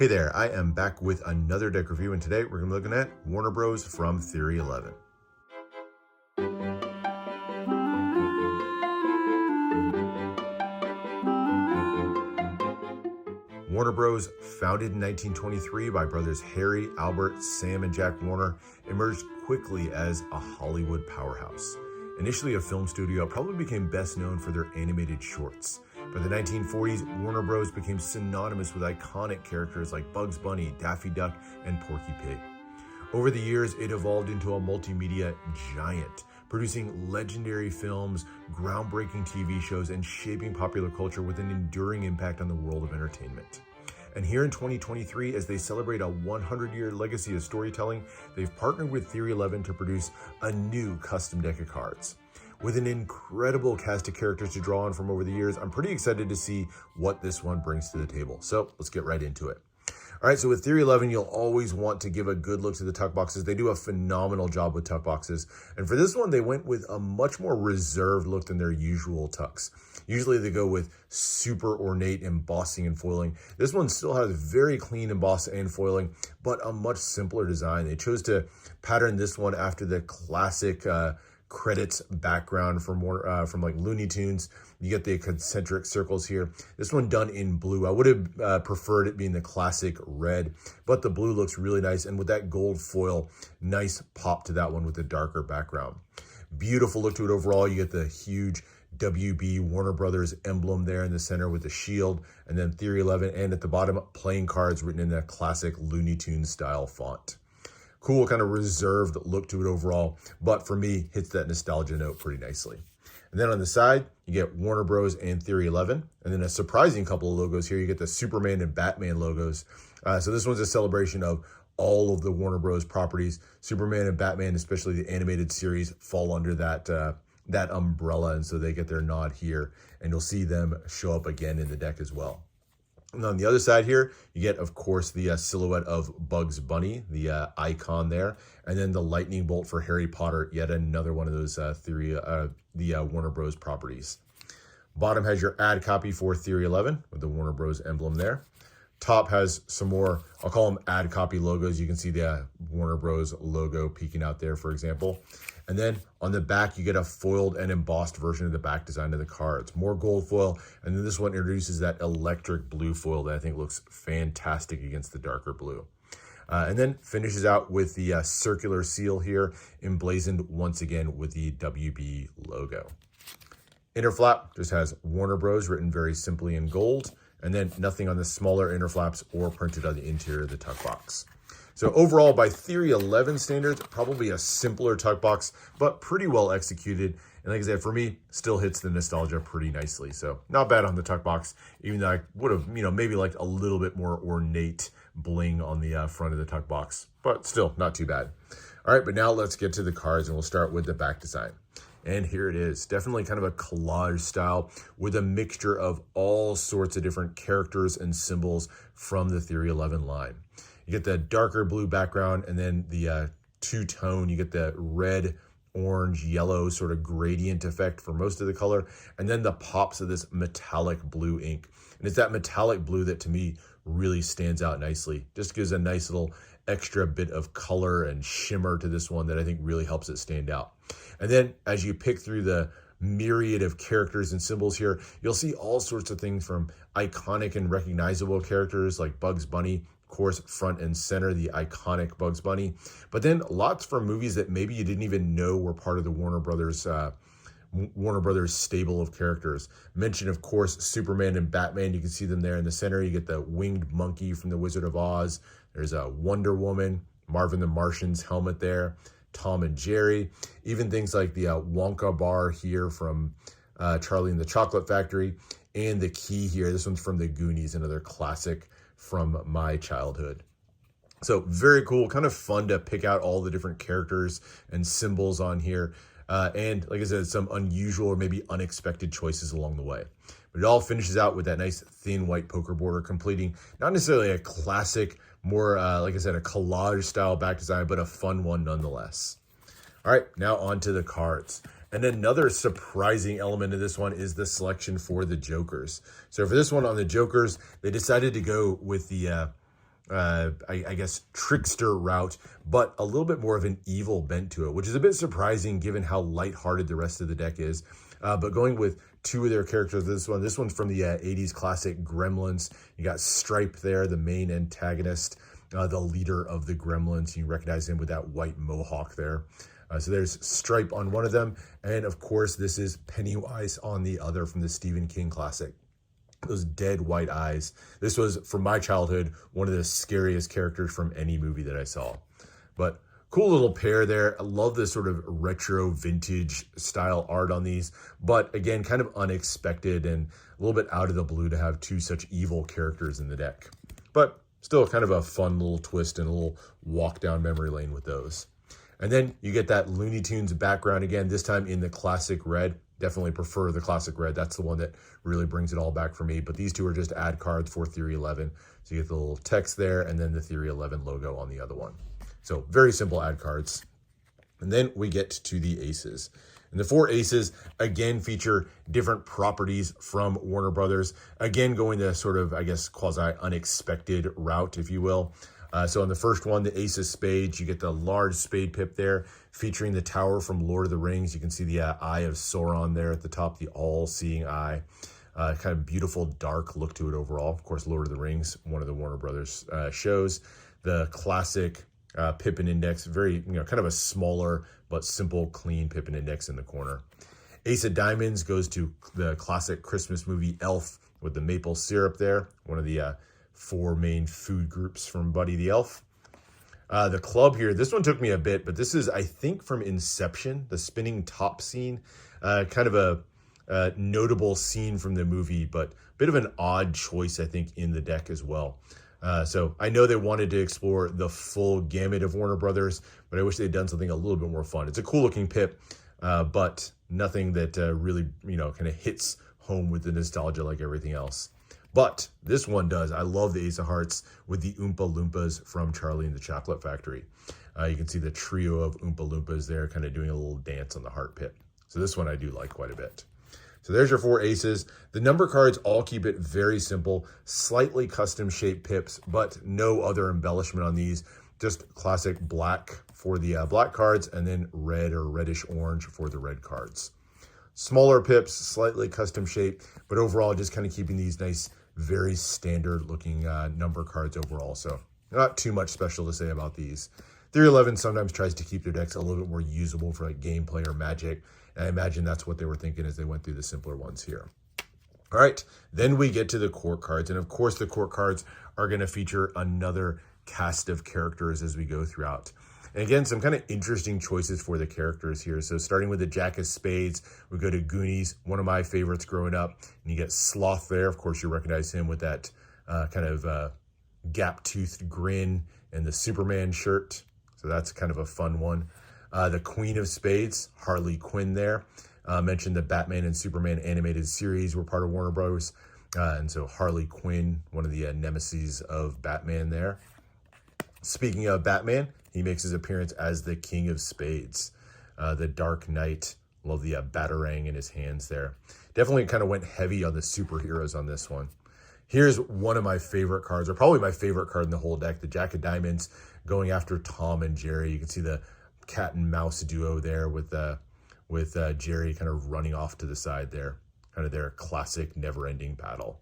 Hey there, I am back with another deck review, and today we're going to be looking at Warner Bros. From Theory11. Warner Bros., founded in 1923 by brothers Harry, Albert, Sam, and Jack Warner, emerged quickly as a Hollywood powerhouse. Initially a film studio, it probably became best known for their animated shorts. By the 1940s, Warner Bros. Became synonymous with iconic characters like Bugs Bunny, Daffy Duck, and Porky Pig. Over the years, it evolved into a multimedia giant, producing legendary films, groundbreaking TV shows, and shaping popular culture with an enduring impact on the world of entertainment. And here in 2023, as they celebrate a 100-year legacy of storytelling, they've partnered with Theory11 to produce a new custom deck of cards. With an incredible cast of characters to draw on from over the years, I'm pretty excited to see what this one brings to the table. So let's get right into it. All right, so with Theory11, you'll always want to give a good look to the tuck boxes. They do a phenomenal job with tuck boxes. And for this one, they went with a much more reserved look than their usual tucks. Usually they go with super ornate embossing and foiling. This one still has very clean emboss and foiling, but a much simpler design. They chose to pattern this one after the classic credits background from like Looney Tunes. You get the concentric circles here. This one done in blue. I would have preferred it being the classic red, but the blue looks really nice. And with that gold foil, nice pop to that one with the darker background. Beautiful look to it overall. You get the huge WB Warner Brothers emblem there in the center with the shield, and then Theory11, and at the bottom, playing cards written in that classic Looney Tunes style font. Cool kind of reserved look to it overall, but for me, hits that nostalgia note pretty nicely. And then on the side, you get Warner Bros. And Theory11, and then a surprising couple of logos here. You get the Superman and Batman logos. So this one's a celebration of all of the Warner Bros. Properties. Superman and Batman, especially the animated series, fall under that umbrella, and so they get their nod here, and you'll see them show up again in the deck as well. And on the other side here, you get, of course, the silhouette of Bugs Bunny, the icon there, and then the lightning bolt for Harry Potter, yet another one of those Warner Bros. Properties. Bottom has your ad copy for Theory11 with the Warner Bros. Emblem there. Top has some more, I'll call them ad copy logos. You can see the Warner Bros. Logo peeking out there, for example. And then on the back, you get a foiled and embossed version of the back design of the cards. More gold foil, and then this one introduces that electric blue foil that I think looks fantastic against the darker blue. And then finishes out with the circular seal here, emblazoned once again with the WB logo. Inner flap just has Warner Bros. Written very simply in gold, and then nothing on the smaller inner flaps or printed on the interior of the tuck box. So overall, by Theory11 standards, probably a simpler tuck box, but pretty well executed. And like I said, for me, still hits the nostalgia pretty nicely. So not bad on the tuck box, even though I would have, maybe liked a little bit more ornate bling on the front of the tuck box, but still not too bad. All right, but now let's get to the cards, and we'll start with the back design. And here it is, definitely kind of a collage style with a mixture of all sorts of different characters and symbols from the Theory11 line. You get the darker blue background, and then the two-tone, you get the red, orange, yellow sort of gradient effect for most of the color, and then the pops of this metallic blue ink. And it's that metallic blue that to me really stands out nicely. Just gives a nice little extra bit of color and shimmer to this one that I think really helps it stand out. And then as you pick through the myriad of characters and symbols here, you'll see all sorts of things from iconic and recognizable characters like Bugs Bunny, of course, front and center, the iconic Bugs Bunny, but then lots from movies that maybe you didn't even know were part of the Warner Brothers stable of characters. Mention, of course, Superman and Batman. You can see them there in the center. You get the winged monkey from The Wizard of Oz. There's a Wonder Woman, Marvin the Martian's helmet there, Tom and Jerry, even things like the Wonka bar here from Charlie and the Chocolate Factory, and the key here. This one's from the Goonies, another classic from my childhood. So very cool, kind of fun to pick out all the different characters and symbols on here. And like I said, some unusual or maybe unexpected choices along the way. But it all finishes out with that nice thin white poker border, completing not necessarily a classic, more, like I said, a collage style back design, but a fun one nonetheless. All right, now on to the cards. And another surprising element of this one is the selection for the Jokers. So for this one on the Jokers, they decided to go with the I guess, trickster route, but a little bit more of an evil bent to it, which is a bit surprising given how lighthearted the rest of the deck is. But going with two of their characters, this one's from the 80s classic Gremlins. You got Stripe there, the main antagonist, the leader of the Gremlins. You recognize him with that white mohawk there. So there's Stripe on one of them. And of course, this is Pennywise on the other from the Stephen King classic. Those dead white eyes. This was, from my childhood, one of the scariest characters from any movie that I saw. But cool little pair there. I love this sort of retro vintage style art on these. But again, kind of unexpected and a little bit out of the blue to have two such evil characters in the deck. But still kind of a fun little twist and a little walk down memory lane with those. And then you get that Looney Tunes background again, this time in the classic red. Definitely prefer the classic red. That's the one that really brings it all back for me. But these two are just ad cards for Theory11. So you get the little text there and then the Theory11 logo on the other one. So very simple ad cards. And then we get to the aces. And the 4 aces, again, feature different properties from Warner Brothers. Again, going the sort of, I guess, quasi-unexpected route, if you will. So on the first one, the Ace of Spades, you get the large spade pip there, featuring the tower from Lord of the Rings. You can see the Eye of Sauron there at the top, the all-seeing eye. Kind of beautiful, dark look to it overall. Of course, Lord of the Rings, one of the Warner Brothers shows. The classic Pippin Index, very, kind of a smaller but simple, clean Pippin Index in the corner. Ace of Diamonds goes to the classic Christmas movie Elf with the maple syrup there, one of the 4 main food groups from Buddy the Elf. The club here, this one took me a bit, but this is, I think, from Inception, the spinning top scene. Kind of a notable scene from the movie, but a bit of an odd choice, I think, in the deck as well. So I know they wanted to explore the full gamut of Warner Brothers, but I wish they'd done something a little bit more fun. It's a cool looking pip, but nothing that really, kind of hits home with the nostalgia like everything else. But this one does. I love the Ace of Hearts with the Oompa Loompas from Charlie and the Chocolate Factory. You can see the trio of Oompa Loompas there kind of doing a little dance on the heart pip. So this one I do like quite a bit. So there's your 4 aces. The number cards all keep it very simple, slightly custom shaped pips, but no other embellishment on these. Just classic black for the black cards and then red or reddish orange for the red cards. Smaller pips, slightly custom shaped, but overall just kind of keeping these nice, very standard looking number cards overall. So not too much special to say about these. Theory11 sometimes tries to keep their decks a little bit more usable for like gameplay or Magic. And I imagine that's what they were thinking as they went through the simpler ones here. All right, then we get to the court cards. And of course, the court cards are going to feature another cast of characters as we go throughout. And again, some kind of interesting choices for the characters here. So starting with the Jack of Spades, we go to Goonies, one of my favorites growing up. And you get Sloth there. Of course, you recognize him with that kind of gap-toothed grin and the Superman shirt. So that's kind of a fun one. The Queen of Spades, Harley Quinn there. Mentioned the Batman and Superman animated series were part of Warner Bros. And so Harley Quinn, one of the nemesis of Batman there. Speaking of Batman, he makes his appearance as the King of Spades. The Dark Knight, love the Batarang in his hands there. Definitely kind of went heavy on the superheroes on this one. Here's one of my favorite cards, or probably my favorite card in the whole deck, the Jack of Diamonds going after Tom and Jerry. You can see the cat and mouse duo there with Jerry kind of running off to the side there. Kind of their classic never-ending battle.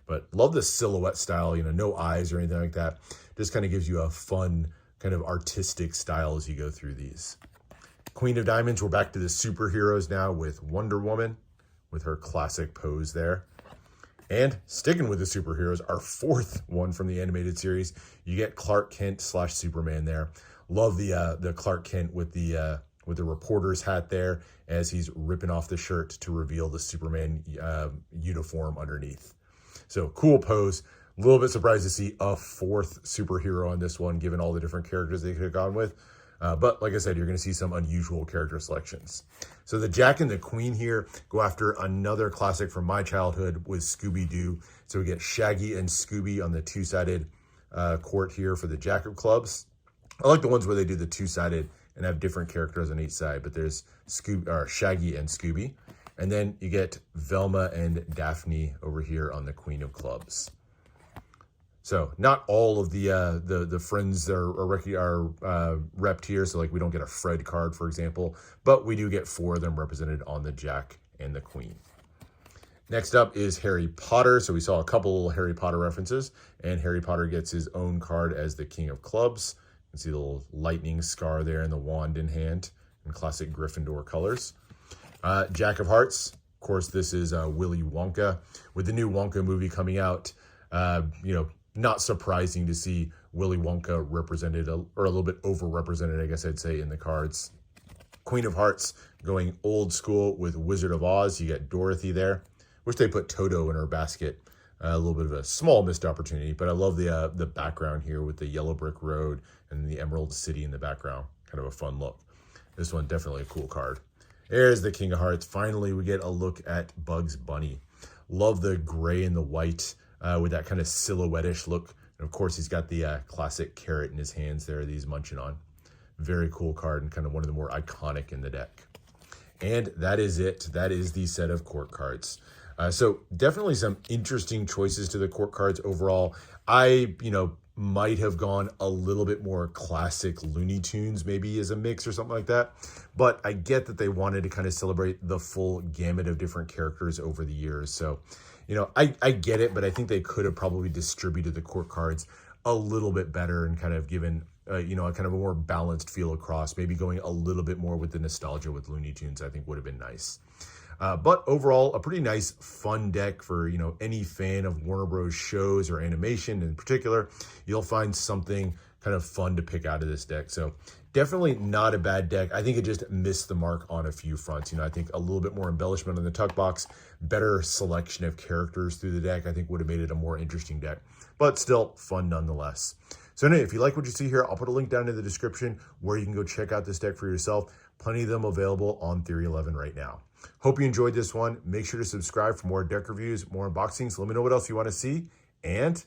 But love the silhouette style, no eyes or anything like that. Just kind of gives you a fun, kind of artistic style as you go through these. Queen of Diamonds, we're back to the superheroes now with Wonder Woman with her classic pose there. And sticking with the superheroes, our 4th one from the animated series, you get Clark Kent / Superman there. Love the Clark Kent with the reporter's hat there as he's ripping off the shirt to reveal the Superman uniform underneath. So cool pose. A little bit surprised to see a 4th superhero on this one, given all the different characters they could have gone with. But like I said, you're going to see some unusual character selections. So the Jack and the Queen here go after another classic from my childhood with Scooby-Doo. So we get Shaggy and Scooby on the 2-sided court here for the Jack of Clubs. I like the ones where they do the 2-sided and have different characters on each side, but there's Shaggy and Scooby. And then you get Velma and Daphne over here on the Queen of Clubs. So not all of the friends are repped here. So like we don't get a Fred card, for example, but we do get 4 of them represented on the Jack and the Queen. Next up is Harry Potter. So we saw a couple Harry Potter references, and Harry Potter gets his own card as the King of Clubs. You can see the little lightning scar there and the wand in hand in classic Gryffindor colors. Jack of Hearts. Of course, this is Willy Wonka. With the new Wonka movie coming out, not surprising to see Willy Wonka represented, or a little bit overrepresented, I guess I'd say, in the cards. Queen of Hearts going old school with Wizard of Oz. You get Dorothy there. Wish they put Toto in her basket. A little bit of a small missed opportunity, but I love the background here with the yellow brick road and the Emerald City in the background. Kind of a fun look. This one, definitely a cool card. There's the King of Hearts. Finally, we get a look at Bugs Bunny. Love the gray and the white with that kind of silhouette-ish look. And of course, he's got the classic carrot in his hands there that he's munching on. Very cool card and kind of one of the more iconic in the deck. And that is it. That is the set of court cards. So definitely some interesting choices to the court cards overall. I, might have gone a little bit more classic Looney Tunes maybe as a mix or something like that. But I get that they wanted to kind of celebrate the full gamut of different characters over the years. So, I get it, but I think they could have probably distributed the court cards a little bit better and kind of given, a kind of a more balanced feel across, maybe going a little bit more with the nostalgia with Looney Tunes, I think would have been nice. But overall, a pretty nice, fun deck for, any fan of Warner Bros. Shows or animation in particular. You'll find something kind of fun to pick out of this deck. So definitely not a bad deck. I think it just missed the mark on a few fronts. I think a little bit more embellishment on the tuck box, better selection of characters through the deck, I think would have made it a more interesting deck. But still fun nonetheless. So anyway, if you like what you see here, I'll put a link down in the description where you can go check out this deck for yourself. Plenty of them available on Theory11 right now. Hope you enjoyed this one. Make sure to subscribe for more deck reviews, more unboxings. Let me know what else you want to see. And